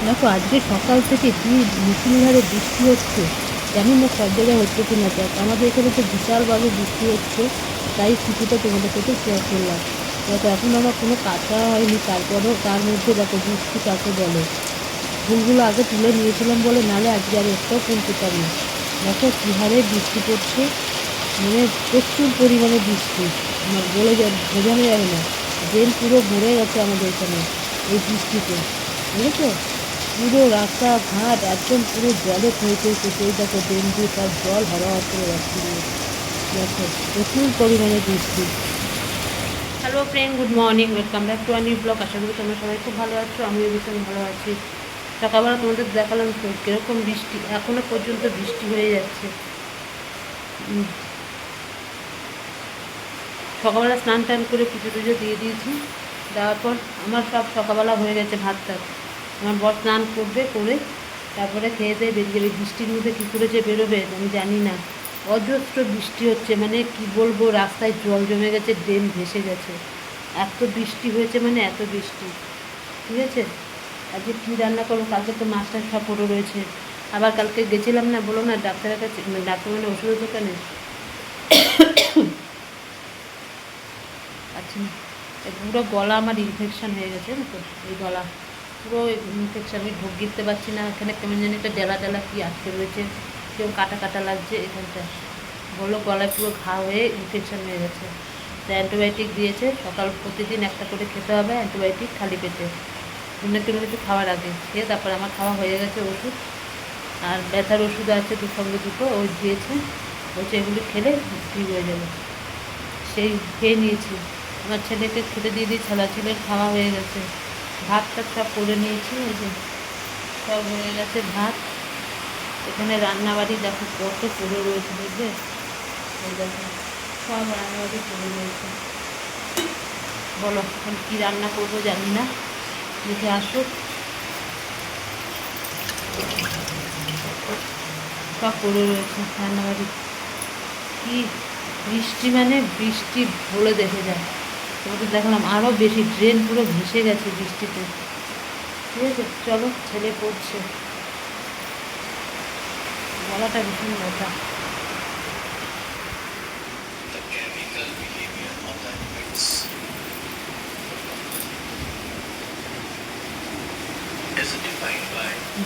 দেখো আজকে সকাল থেকে কি মুষলধারে বৃষ্টি হচ্ছে, জানি না সব জায়গায় হচ্ছে কি না। দেখ আমাদের এখানে তো বিশালভাবে বৃষ্টি হচ্ছে, তাই কিছুটা তোমাদের সাথে শেয়ার করলাম। দেখো এখন আমার কোনো কাঁচা হয়নি, তারপরেও তার মধ্যে দেখো বৃষ্টি কাকে বলে। ফুলগুলো আগে তুলে নিয়েছিলাম বলে, নাহলে আজকে আর একটাও ফুল পেতাম না। দেখো কী হারে বৃষ্টি পড়ছে, মানে প্রচুর পরিমাণে বৃষ্টি, আমার বোঝানো যাবে না। ড্রেন পুরো ভরে গেছে আমাদের এখানে এই বৃষ্টিতে, বুঝেছো? পুরো রাস্তাঘাট একদম পুরো জলে ক্ষয়ে ক্ষয়ে সেই দেখো ড্রেন দিয়ে তার জল হওয়া করে যাচ্ছে। দেখো প্রচুর পরিমাণে বৃষ্টি। Hello friend, good morning, welcome back to a new blog. আশা করি তোমরা সবাই খুব ভালো আছো, আমিও ভীষণ ভালো আছি। সকালবেলা তোমাদের দেখালাম তো কীরকম বৃষ্টি, এখনও পর্যন্ত বৃষ্টি হয়ে যাচ্ছে। সকালবেলা স্নান টান করে পুজো টুজো দিয়ে দিয়েছি, দেওয়ার পর আমার সব সকালবেলা হয়ে গেছে ভাত টাত। আমার বর স্নান করবে, করে তারপরে খেয়ে দিয়ে বেরিয়ে যাবে। বৃষ্টির মধ্যে কী করে যে বেরোবে আমি জানি না। অজস্র বৃষ্টি হচ্ছে, মানে কি বলবো, রাস্তায় জল জমে গেছে, ড্রেন ভেসে গেছে। এত বৃষ্টি হয়েছে, মানে এত বৃষ্টি। ঠিক আছে, আজকে কী রান্না করবো, কালকে তো মাছটা সব পড়ে রয়েছে। আবার কালকে গেছিলাম না, বলো না, ডাক্তারের কাছে, ডাক্তার মানে ওষুধের দোকানে। আচ্ছা, পুরো গলা আমার ইনফেকশান হয়ে গেছে তো, এই গলা পুরো ইনফেকশান, আমি ঢোক গিরতে পারছি না। এখানে কেমন জানি একটা ডেলা ডেলা কি আটকে রয়েছে, কেউ কাটা কাটা লাগছে এখানটা। বললো গলায় পুরো ঘা হয়ে ইনফেকশান হয়ে গেছে। তো অ্যান্টিবায়োটিক দিয়েছে, সকাল প্রতিদিন একটা করে খেতে হবে অ্যান্টিবায়োটিক, খালি পেটে 2 কিলোমিটার খাওয়ার আগে খেয়ে তারপর আমার খাওয়া হয়ে গেছে ওষুধ। আর ব্যথার ওষুধ আছে সঙ্গে দুটো, ওই দিয়েছে, বলছে এগুলি খেলে ঠিক হয়ে যাবে। সেই খেয়ে নিয়েছি। আমার ছেলেকে খেতে দিয়ে দিই, ছেলের খাওয়া হয়ে গেছে। ভাত টাত সব করে নিয়েছি, ওই যে সব হয়ে গেছে ভাত। এখানে রান্নাবাড়ি দেখো কত পড়ে রয়েছে, দেখবে, এই দেখো সব রান্নাবাড়ি পড়ে রয়েছে। বলো এখন কী রান্না করবো জানি না, দেখে আসুক। সব পড়ে রয়েছে রান্নাবাড়ি। কি বৃষ্টি, মানে বৃষ্টি বলে দেখে যায়। তোমাদের দেখালাম আরও বেশি, ড্রেন পুরো ভেসে গেছে বৃষ্টিতে। ঠিক আছে, চলো, ছেলে পড়ছে, গলাটা ভীষণ ব্যথা।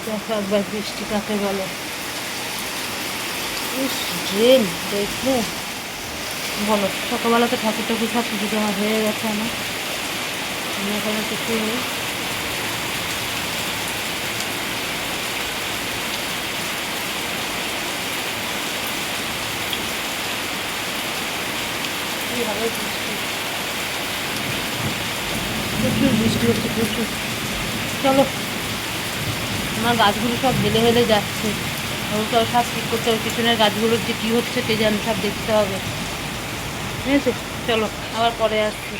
দেখো একবার বৃষ্টি কাকে বলে। ইস, ড্রেন দেখলে বলো, সকালবেলাতে ঠাকুর ঠাকুর সব পুজো জমা হয়ে গেছে আমার, এখানে কিছু নেই। কীভাবে বৃষ্টি, প্রচুর বৃষ্টি হচ্ছে, প্রচুর। চলো, আমার গাছগুলো সব হেলে হেলে যাচ্ছে, ওগুলো সব ঠিক করতে হবে। পিছনের গাছগুলোর যে কী হচ্ছে কে জানে, সব দেখতে হবে। ঠিক আছে, চলো আবার পরে আসছি।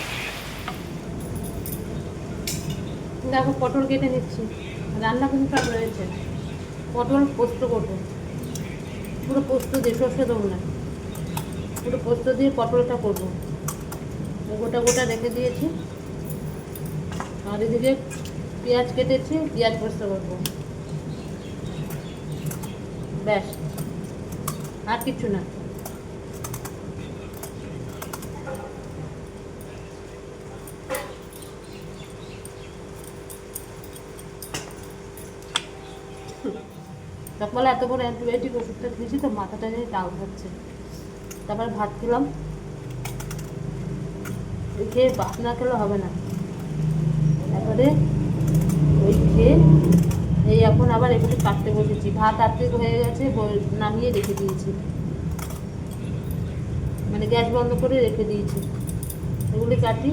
দেখো পটল কেটে নিচ্ছি, রান্না কিন্তু সব রয়েছে। পটল পোস্ত করবো, পুরো পোস্ত দিয়ে, সর্ষে দেবো না, পুরো পোস্ত দিয়ে পটলটা করবো। গোটা গোটা রেখে দিয়েছি, আর এদিকে পেঁয়াজ কেটেছি, পেঁয়াজ পোস্ত করবো, ব্যাস, আর কিছু না। সকালে এত বড় অ্যান্টিবায়োটিক ওষুধটা খেয়েছি তো, মাথাটা নিয়ে ডাউন হচ্ছে। তারপর ভাত খেলাম, খেয়ে ভাত না খেলে হবে না। তারপরে ওই খেয়ে এই এখন আবার এগুলি কাটতে বসেছি। ভাত আর্ধেক হয়ে গেছে, নামিয়ে রেখে দিয়েছি, মানে গ্যাস বন্ধ করে রেখে দিয়েছি। এগুলি কাটি।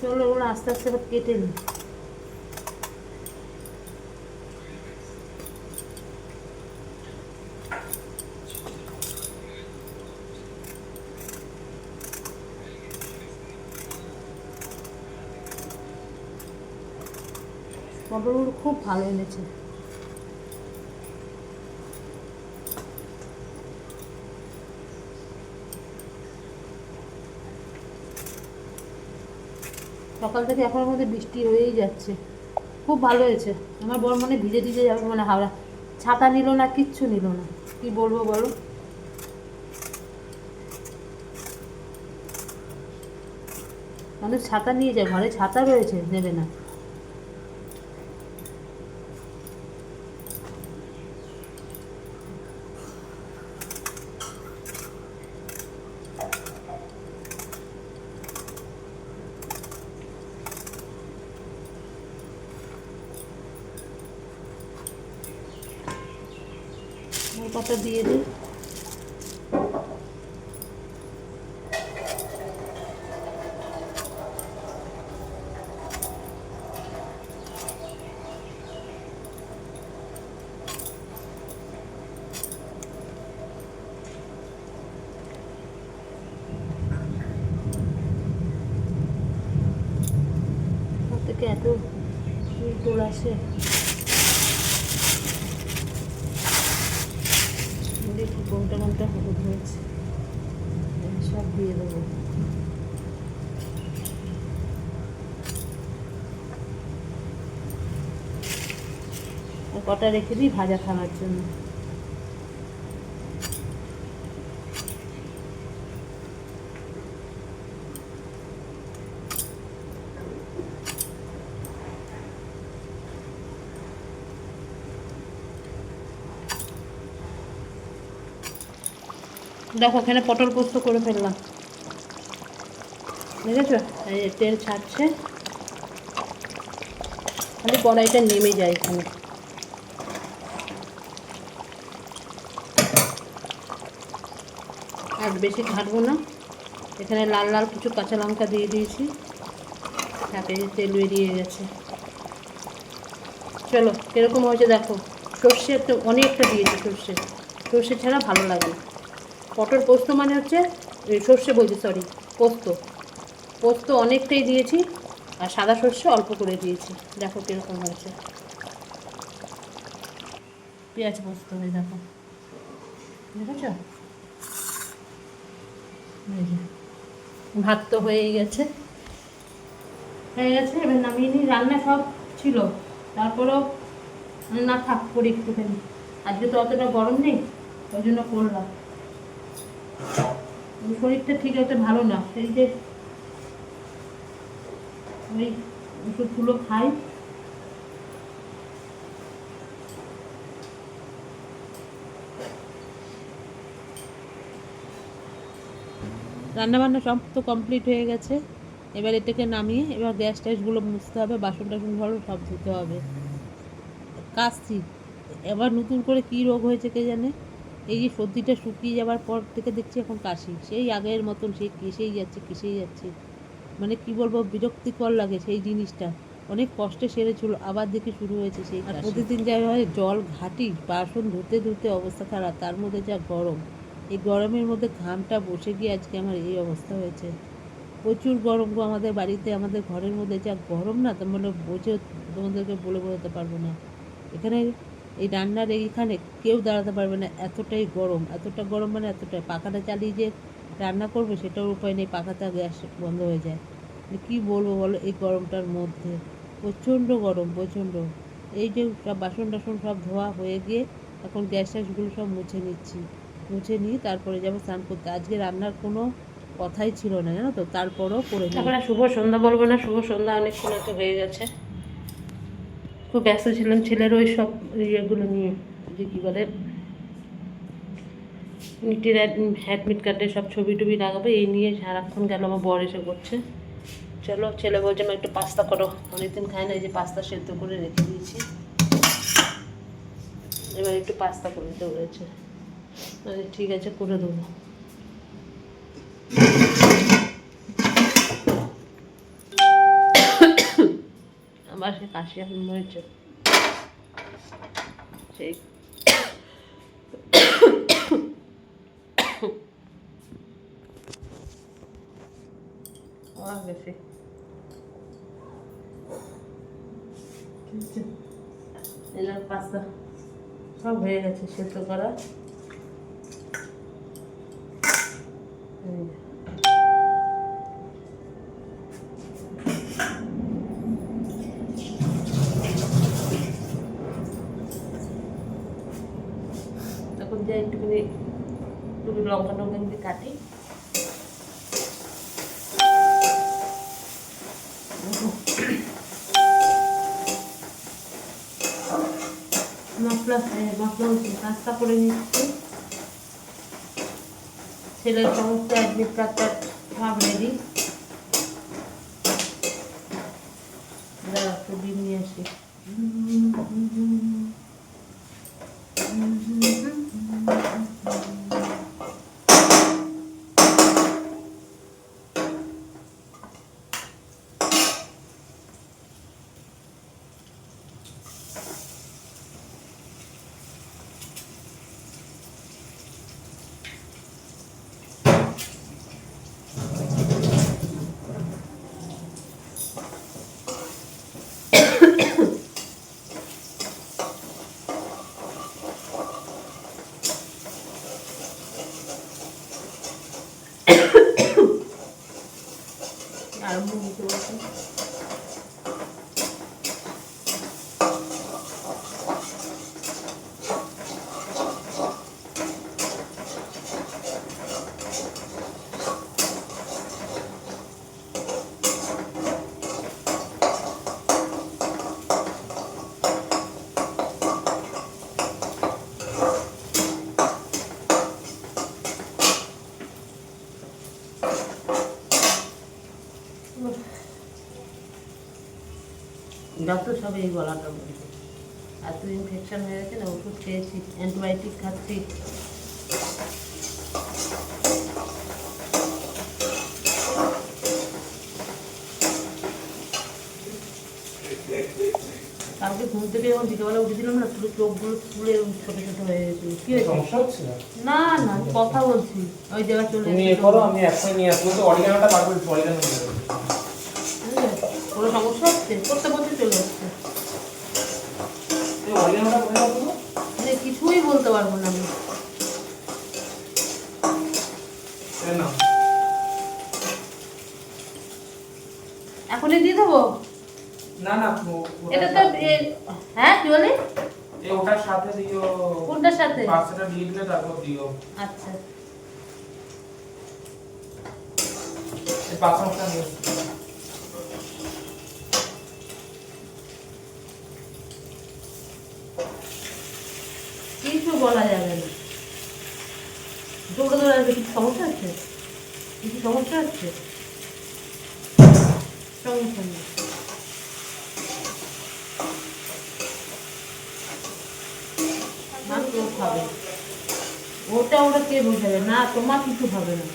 চলো ওগুলো আস্তে আস্তে এবার কেটে নিই। পটলগুলো খুব ভালো এনেছে। সকাল থেকে এখনের মধ্যে বৃষ্টি হয়েই যাচ্ছে। খুব ভালো হয়েছে। আমার বর মনে ভিজে ভিজে যাবে, মানে হাওড়া ছাতা নিল না, কিচ্ছু নিল না। কি বলবো বলো? মানুষ ছাতা নিয়ে যায়, ঘরে ছাতা রয়েছে, নেবে না। কটা দিয়ে দিই। থেকে এত ফুল আসে, দেখি কোনটা কোনটা হলুদ হয়েছে, সব দিয়ে দেবো। আর কটা রেখে দিই ভাজা খাওয়ার জন্য। দেখো এখানে পটল পোস্ত করে ফেললাম, দেখেছো? এই তেল ছাড়ছে, খালি কড়াইটা নেমে যায় এখানে। আর বেশি ঘাটবো না। এখানে লাল লাল কিছু কাঁচা লঙ্কা দিয়ে দিয়েছি, তাতে তেল বেরিয়ে গেছে। চলো কীরকম হয়েছে দেখো। সর্ষে তো অনেকটা দিয়েছি, সর্ষে ছাড়া ভালো লাগে না। পটল পোস্ত মানে হচ্ছে সর্ষে বলছি, সরি, পোস্ত অনেকটাই দিয়েছি, আর সাদা সর্ষে অল্প করে দিয়েছি। দেখো কীরকম হয়েছে। পেঁয়াজ পোস্ত হয়ে দেখো, দেখেছ? ভাত তো হয়েই গেছে, এবার নামিয়ে নিই। রান্না সব ছিল, তারপরেও না থাক করি একটুখানি। আজকে তো অতটা গরম নেই, ওই জন্য করলাম। শরীরটা ঠিক একটা ভালো না, সেই যে ওই ওষুধগুলো খাই। রান্নাবান্না সব তো কমপ্লিট হয়ে গেছে। এবার এটাকে নামিয়ে এবার গ্যাস ট্যাসগুলো মুছতে হবে, বাসন টাসন ঘর সব ধুতে হবে। কাশছি, এবার নতুন করে কী রোগ হয়েছে কে জানে। এই যে সর্দিটা শুকিয়ে যাওয়ার পর থেকে দেখছি এখন কাশি, সেই আগের মতন সেই কেসেই যাচ্ছে। মানে কি বলবো, বিরক্তিকর লাগে সেই জিনিসটা। অনেক কষ্টে সেরেছিল, আবার দেখি শুরু হয়েছে সেই। আর প্রতিদিন যা হয় জল ঘাটি, বাসন ধুতে ধুতে অবস্থা খারাপ, তার মধ্যে যা গরম। এই গরমের মধ্যে ঘামটা বসে গিয়ে আজকে আমার এই অবস্থা হয়েছে। প্রচুর গরম গো আমাদের বাড়িতে, আমাদের ঘরের মধ্যে যা গরম না, তো মানে তোমাদেরকে বলে বোঝাতে পারবো না। এখানে এই রান্নার এইখানে কেউ দাঁড়াতে পারবে না, এতটাই গরম, এতটা গরম, মানে এতটাই। পাখাটা চালিয়ে যে রান্না করবো সেটার উপায় নেই, পাখাটা গ্যাস বন্ধ হয়ে যায়। কি বলবো বলো, এই গরমটার মধ্যে প্রচণ্ড গরম, প্রচণ্ড। এই যে সব বাসন টাসন সব ধোয়া হয়ে গিয়ে এখন গ্যাস ট্যাসগুলো সব মুছে নিয়ে তারপরে যাবো স্নান করতে। আজকে রান্নার কোনো কথাই ছিল না, জানো তো, তারপরও করে নিই। এখন শুভ সন্ধ্যা বলবো না, শুভ সন্ধ্যা অনেকক্ষণ তো হয়ে গেছে। খুব ব্যস্ত ছিলাম ছেলের ওই সব ইয়েগুলো নিয়ে, যে কী বলে মিটির অ্যাডমিট কার্ডের সব ছবি টবি লাগাবো, এই নিয়ে সারাক্ষণ গেল। আমার বর এসে করছে। চলো, ছেলে বলছে আমি একটু পাস্তা করো, অনেকদিন খাই না, এই যে পাস্তা সেদ্ধ করে রেখে দিয়েছি, এবার একটু পাস্তা করে দিতে বলেছে। ঠিক আছে, করে দেবো। আমার সে কাশি এখন হয়েছে, সেই বেশি। এলার পাস্তা সব হয়ে গেছে সেদ্ধ করা। তখন যে একটুখানি লঙ্কা টঙ্কা দিয়ে কাটি। মশলা নাস্তা করে নিচ্ছি। ছেলের সমস্ত অ্যাডমিট কার্ডটা সব রেডি। দাঁড়া একটু ডিম নিয়ে আসি। আরম্ভ দিতে বলছি। যত সব এই গলাটা বলছে, এত ইনফেকশন হয়ে গেছে না, ওষুধ খেয়েছি, অ্যান্টিবায়োটিক খাচ্ছি। কালকে ঘুম থেকে যখন বিকেলবেলা উঠেছিলাম না, পুরো চোখগুলো ফুলে ছোট ছোট হয়ে গেছিল। কি হয়েছে? সমস্যা হচ্ছে না না, কথা বলছি। ওই জায়গা চলে তুমি এ করো, আমি এখনই নিয়ে আসবো। তো অরিগানোটা বার করে অরিগানো নিয়ে আসবো। কোনো সমস্যা হচ্ছে? করতে করতে চলে আসছে। অরিগানোটা কোথায় রাখবো? মানে কিছুই বলতে পারবো না আমি। না এখনই দিয়ে দেবো? না না, এটা তো হ্যাঁ কি বলি? এই ওটার সাথে দিও। কোনটার সাথে? পাঁচটা দিয়ে দিলে তারপর দিও। আচ্ছা এই পাঁচটা নিয়ে কিছু বলা যাবে না। দৌড়ে দৌড়ে আসবে। কিছু সমস্যা হচ্ছে? কিছু সমস্যা হচ্ছে? সমস্যা নেই। খাবে ওটা, ওটা কে বোঝাবে না? তোমার কিছু হবে না।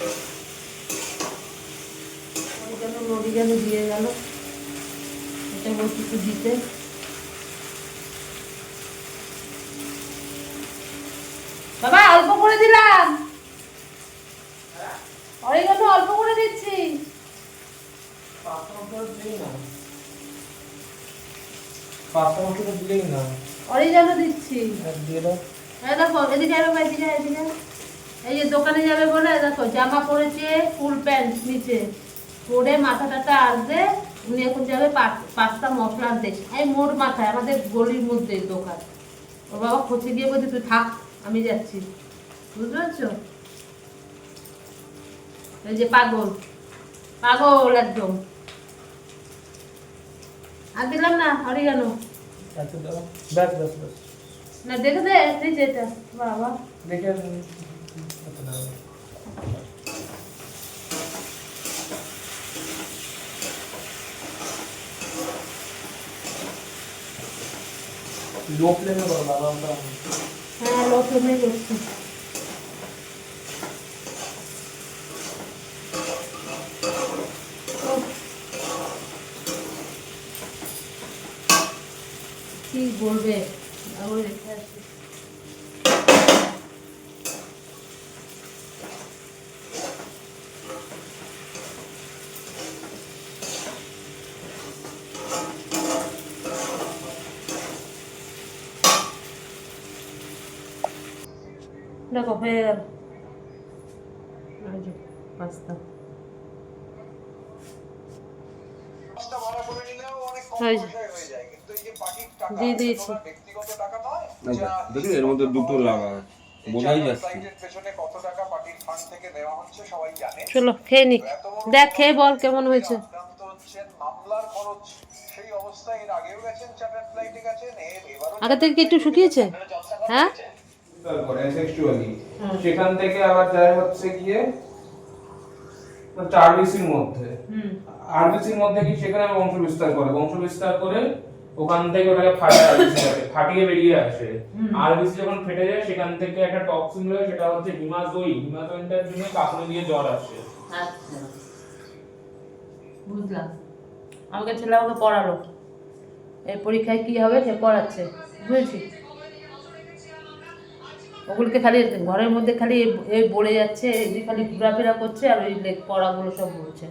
নড়ি যেন দিয়ে গেল, এটা বলছি একটু দিতে। বাবা অল্প করে দিলাম, অরিগানো অল্প করে দিচ্ছি। অরিগানো দিচ্ছি। দেখো এদিকে আরো, এদিকে এদিকে। এই যে দোকানে যাবে বলে দেখো জামা পরেছে, ফুল প্যান্ট নিচে পরে, মাথা টাটা আসবে। উনি এখন যাবে পাস্তা মশলা আনতে। এই মোর মাথায় আমাদের গলির মধ্যে দোকান। ওর বাবা খোঁজে গিয়ে বলছে তুই থাক, আমি যাচ্ছি। বুঝতে পারছো? এই যে পাগল, পাগল একদম। আর দিলাম না অরিগানো। না দেখে দে যেটা বাবা দেখে लो फ्लेम में करो बाबा। হ্যাঁ লো ফ্লেমে করছি। কি বলবে আবার রেখে আসি। দেখো হয়ে গেল এই যে পাস্তা এই যে দিয়ে দিয়েছি। দেখি এর মধ্যে দুটো লাগা বোঝাই যাচ্ছে। চলো খেয়ে নিক, দেখ খেয়ে বল কেমন হয়েছে। আগে থেকে কি একটু শুকিয়েছে? হ্যাঁ তারপরে সেক্সুয়ালি সেখান থেকে আবার যায় হচ্ছে গিয়ে আরবিসির মধ্যে। আরবিসির মধ্যে কি সেখানে বংশ বিস্তার করে ওখান থেকে ওটাকে ফাটিয়ে বেরিয়ে আসে। আরবিসি যখন ফেটে যায় সেখান থেকে একটা টক্সিন বেরোয়, সেটা হচ্ছে হিমাজোইনটার জন্য কাঁপুনি দিয়ে জ্বর আসে। আচ্ছা বুঝলাম। আমাকে ছেলে আমাকে পড়ালো, এই পরীক্ষায় কি হবে সে পড়াচ্ছে, বুঝেছি। ওগুলোকে খালি ঘরের মধ্যে খালি এই বলে যাচ্ছে, এই খালি ঘোরাফেরা করছে আর ওই পড়াগুলো সব বলছে।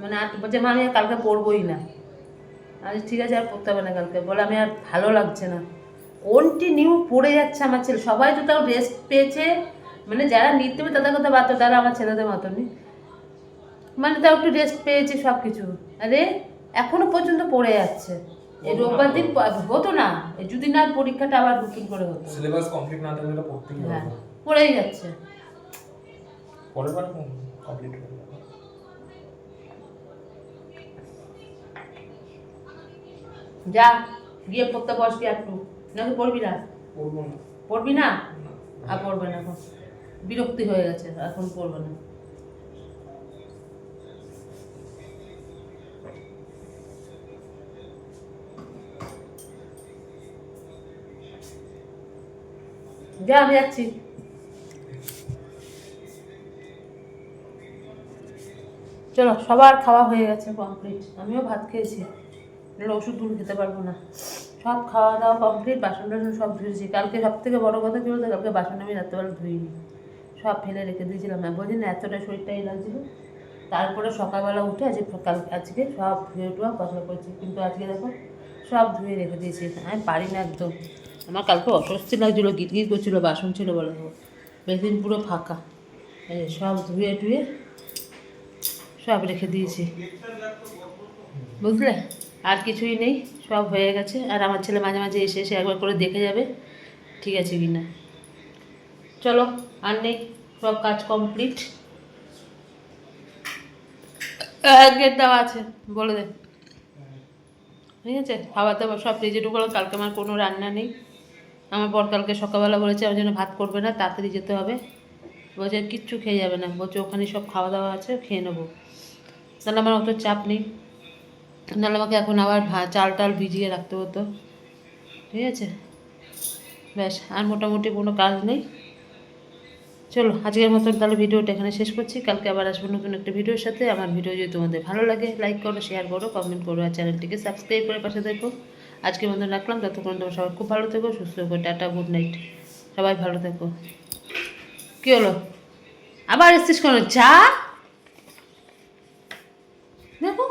মানে আর বলছে মা আমি আর কালকে পড়বোই না। আরে ঠিক আছে আর পড়তে হবে না কালকে, বলে আমি আর ভালো লাগছে না। কন্টিনিউ পড়ে যাচ্ছে আমার ছেলে। সবাই তো তাও রেস্ট পেয়েছে, মানে যারা নিতে হবে তাদের কথা বাদ, তারা আমার ছেলেদের মতনই, মানে তাও একটু রেস্ট পেয়েছে সব কিছু। আরে এখনো পর্যন্ত পড়ে যাচ্ছে। এই রোববার দিন হতো না, যদি না পরীক্ষাটা আবার নতুন করে হতো। সিলেবাস কমপ্লিট না থাকলে পড়তেই হবে। হ্যাঁ পড়েই যাচ্ছে। পরের বার কমপ্লিট হয়ে যাবে। যা গিয়ে পড়তে বসবি একটু, নাকি পড়বি না? পড়বো না। পড়বি না? আর পড়বে না, এখন বিরক্তি হয়ে গেছে, এখন পড়বে না। যা আমি যাচ্ছি। চলো সবার খাওয়া হয়ে গেছে কমপ্লিট, আমিও ভাত খেয়েছি, নাহলে ওষুধ দুধ খেতে পারবো না। সব খাওয়া দাওয়া কমপ্লিট, বাসন টাসন সব ধুয়েছি। কালকে সব থেকে বড়ো কথা কী বলতো, কালকে বাসন আমি রাত্রেবেলা ধুইনি, সব ফেলে রেখে দিয়েছিলাম। না বলছি না এতটা শরীরটা এই লাগছিলো, তারপরে সকালবেলা উঠে আজকে সব ধুয়ে টুয়া পছন্দ করেছি, কিন্তু আজকে দেখো সব ধুয়ে রেখে দিয়েছি। আমি পারি না একদম, আমার কালকে অস্বস্তি লাগছিলো, গিট করছিলো, বাসন ছিল বলে বেসিন পুরো ফাঁকা। এই সব ধুয়ে টুয়ে সব রেখে দিয়েছি, বুঝলে? আর কিছুই নেই, সব হয়ে গেছে। আর আমার ছেলে মাঝে মাঝে এসে এসে একবার করে দেখে যাবে ঠিক আছে কি না। চলো আর নেই, সব কাজ কমপ্লিট। গেট দেওয়া আছে, বলে দে। ঠিক আছে, খাবার দাবার সব ফ্রিজে ঢুকলো। কালকে আমার কোনো রান্না নেই। আমার বর কালকে সকালবেলা বলেছে আমার জন্য ভাত করবে না, তাড়াতাড়ি যেতে হবে। বলছে কিচ্ছু খেয়ে যাবে না, বলছে ওখানে সব খাওয়া দাওয়া আছে, খেয়ে নেবো। তাহলে আমার অত চাপ নেই, নাহলে আমাকে এখন আবার চাল টাল ভিজিয়ে রাখতে হতো। ঠিক আছে, ব্যাস আর মোটামুটি কোনো কাজ নেই। চলো আজকের মতন তাহলে ভিডিওটা এখানে শেষ করছি। কালকে আবার আসবো নতুন একটা ভিডিওর সাথে। আমার ভিডিও যদি তোমাদের ভালো লাগে লাইক করো, শেয়ার করো, কমেন্ট করো, আর চ্যানেলটিকে সাবস্ক্রাইব করে পাশে দেখো। আজকের মতন রাখলাম, ততক্ষণ তোমরা সবাই খুব ভালো থেকো, সুস্থ থেকো। টাটা, গুড নাইট, সবাই ভালো থেকো। কী হলো আবার এসছিস কেন? যা দেখো